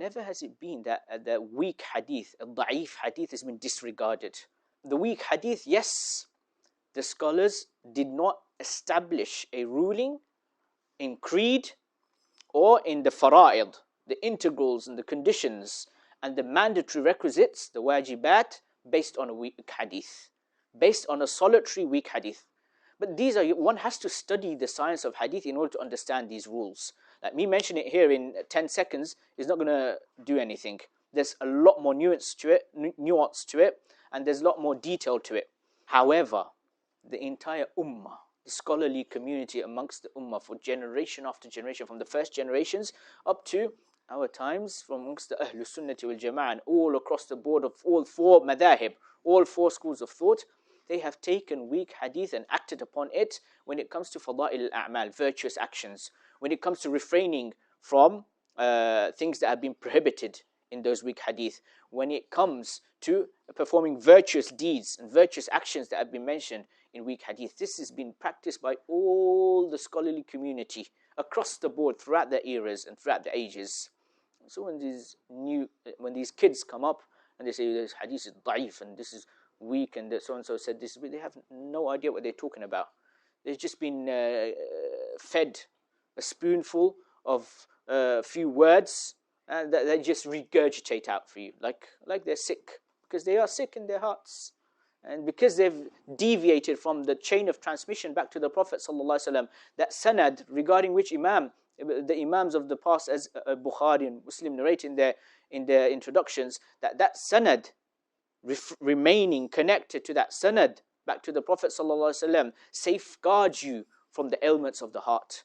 never has it been that the weak hadith, a da'if hadith, has been disregarded. The weak hadith, yes, the scholars did not establish a ruling in creed or in the fara'id, the integrals and the conditions and the mandatory requisites, the wajibat, based on a weak hadith, based on a solitary weak hadith. But these are, one has to study the science of hadith in order to understand these rules. Like me mentioning it here in 10 seconds is not going to do anything. There's a lot more nuance to it, and there's a lot more detail to it. However, the entire ummah, the scholarly community amongst the ummah for generation after generation, from the first generations up to our times, from amongst the al-Sunnah wal Jama'ah, all across the board of all four madahib, all four schools of thought, they have taken weak hadith and acted upon it when it comes to fada'il al-a'mal, virtuous actions, when it comes to refraining from things that have been prohibited in those weak hadith, when it comes to performing virtuous deeds and virtuous actions that have been mentioned in weak hadith. This has been practiced by all the scholarly community across the board throughout the eras and throughout the ages. So when these kids come up and they say this hadith is da'if and this is weak and so and so said this, they have no idea what they're talking about. They've just been fed a spoonful of a few words and that they just regurgitate out for you, like they're sick, because they are sick in their hearts, and because they've deviated from the chain of transmission back to the Prophet ﷺ, that sanad regarding which the imams of the past, as Bukhari and Muslim narrate in their introductions, that sanad, remaining connected to that sanad back to the Prophet ﷺ, safeguards you from the ailments of the heart.